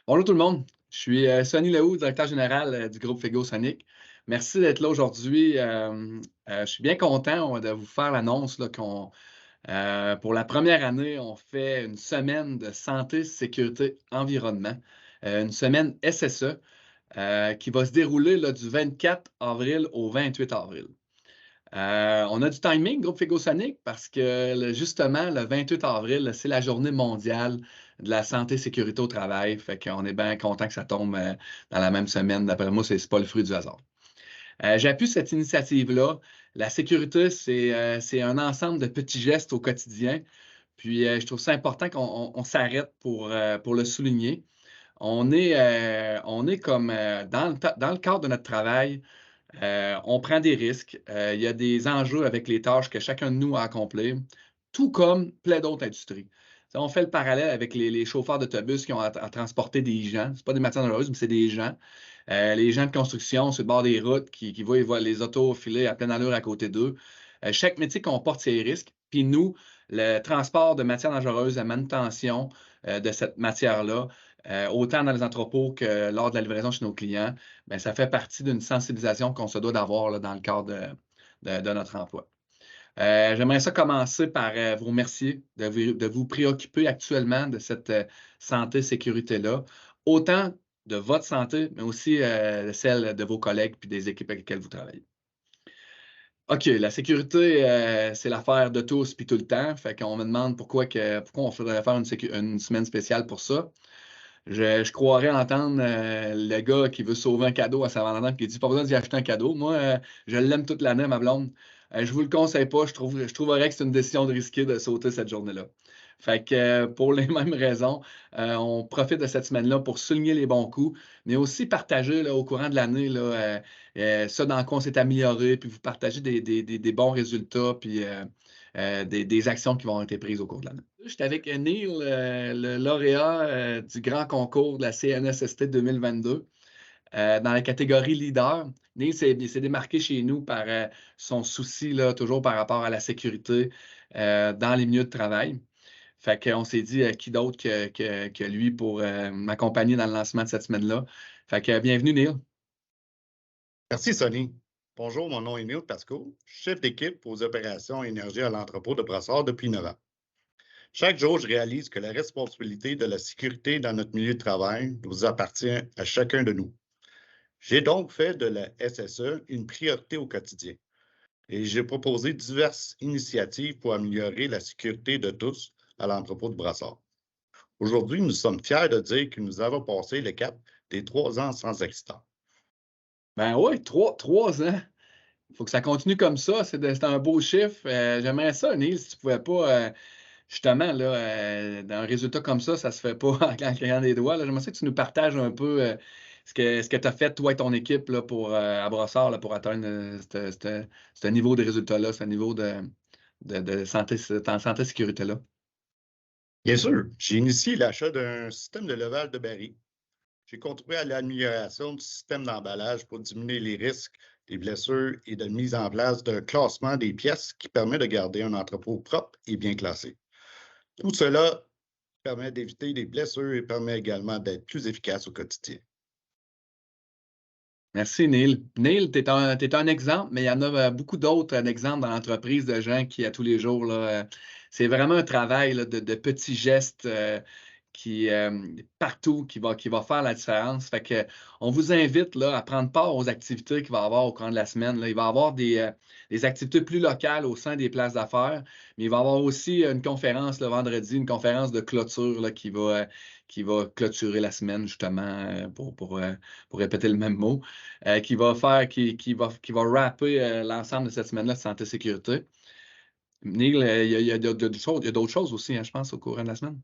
Bonjour tout le monde, je suis Sonny Lehoux, directeur général du groupe Fego-Sonic. Merci d'être là aujourd'hui. Je suis bien content de vous faire l'annonce là, pour la première année, on fait une semaine de santé, sécurité, environnement, une semaine SSE qui va se dérouler là, du 24 avril au 28 avril. On a du timing, groupe Fego-Sonic, parce que justement, le 28 avril, là, c'est la journée mondiale de la santé et sécurité au travail. Fait qu'on est bien content que ça tombe dans la même semaine. D'après moi, c'est pas le fruit du hasard. J'appuie cette initiative-là. La sécurité, c'est un ensemble de petits gestes au quotidien. Puis, je trouve ça important qu'on s'arrête pour le souligner. On est comme dans le cadre de notre travail, on prend des risques. Il y a des enjeux avec les tâches que chacun de nous a à accomplir, tout comme plein d'autres industries. Ça, on fait le parallèle avec les chauffeurs d'autobus qui ont à transporter des gens. Ce pas des matières dangereuses, mais c'est des gens. Les gens de construction sur le bord des routes qui voient les autos filer à pleine allure à côté d'eux. Chaque métier comporte ses risques. Puis nous, le transport de matières dangereuses, la manutention de cette matière-là, autant dans les entrepôts que lors de la livraison chez nos clients, bien, ça fait partie d'une sensibilisation qu'on se doit d'avoir là, dans le cadre de notre emploi. J'aimerais ça commencer par vous remercier de vous préoccuper actuellement de cette santé-sécurité-là, autant de votre santé, mais aussi celle de vos collègues puis des équipes avec lesquelles vous travaillez. OK, la sécurité, c'est l'affaire de tous puis tout le temps. Fait qu'on me demande pourquoi on faudrait faire une semaine spéciale pour ça. Je croirais entendre le gars qui veut sauver un cadeau à Saint-Valentin puis qui dit: «Pas besoin d'y acheter un cadeau. Moi, je l'aime toute l'année, ma blonde. Je vous le conseille pas. Je trouverais que c'est une décision de risquer de sauter cette journée-là». Fait que, pour les mêmes raisons, on profite de cette semaine-là pour souligner les bons coups, mais aussi partager là, au courant de l'année là, ça dans quoi on s'est amélioré, puis vous partager des bons résultats, puis des actions qui vont être prises au cours de l'année. J'étais avec Neil, le lauréat du grand concours de la CNSST 2022 dans la catégorie leader. Neil s'est démarqué chez nous par son souci là, toujours par rapport à la sécurité dans les milieux de travail. Fait qu'on s'est dit qui d'autre que lui pour m'accompagner dans le lancement de cette semaine-là. Fait que bienvenue, Neil. Merci, Sonny. Bonjour, mon nom est Neil Pasco, chef d'équipe aux opérations énergie à l'entrepôt de Brassard depuis 9 ans. Chaque jour, je réalise que la responsabilité de la sécurité dans notre milieu de travail nous appartient à chacun de nous. J'ai donc fait de la SSE une priorité au quotidien et j'ai proposé diverses initiatives pour améliorer la sécurité de tous à l'entrepôt de Brassard. Aujourd'hui, nous sommes fiers de dire que nous avons passé le cap des 3 ans sans accident. Ben oui, trois ans. Il faut que ça continue comme ça. C'est un beau chiffre. J'aimerais ça, Neil, si tu pouvais pas, justement, là, un résultat comme ça se fait pas en claquant des doigts. Là. J'aimerais ça que tu nous partages un peu ce que tu as fait, toi et ton équipe, là, à Brossard, là, pour atteindre ce niveau de résultat-là, ce niveau de santé sécurité-là. Bien sûr, j'ai initié l'achat d'un système de levage de barils. J'ai contribué à l'amélioration du système d'emballage pour diminuer les risques des blessures et de mise en place d'un classement des pièces qui permet de garder un entrepôt propre et bien classé. Tout cela permet d'éviter des blessures et permet également d'être plus efficace au quotidien. Merci, Neil. Neil, t'es un exemple, mais il y en a beaucoup d'autres exemples dans l'entreprise de gens qui, à tous les jours, là, c'est vraiment un travail là, de petits gestes qui, partout qui va faire la différence. Fait que, on vous invite là, à prendre part aux activités qu'il va y avoir au cours de la semaine. Là. Il va y avoir des activités plus locales au sein des places d'affaires, mais il va y avoir aussi une conférence le vendredi, une conférence de clôture là, qui va clôturer la semaine, justement, pour répéter le même mot. Qui va wrapper l'ensemble de cette semaine-là de santé et sécurité. Neil, il y a d'autres choses aussi, hein, je pense, au courant de la semaine.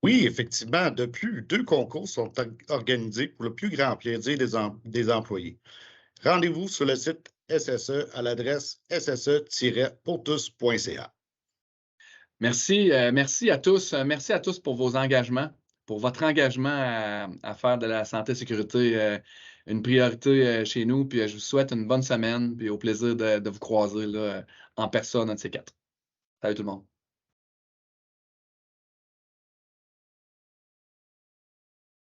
Oui, effectivement, de plus, 2 concours sont organisés pour le plus grand plaisir des employés. Rendez-vous sur le site SSE à l'adresse sse-pourtous.ca. Merci à tous. Merci à tous pour vos engagements, pour votre engagement à faire de la santé et sécurité une priorité chez nous. Puis je vous souhaite une bonne semaine, puis au plaisir de vous croiser là, en personne, un de ces quatre. Salut tout le monde.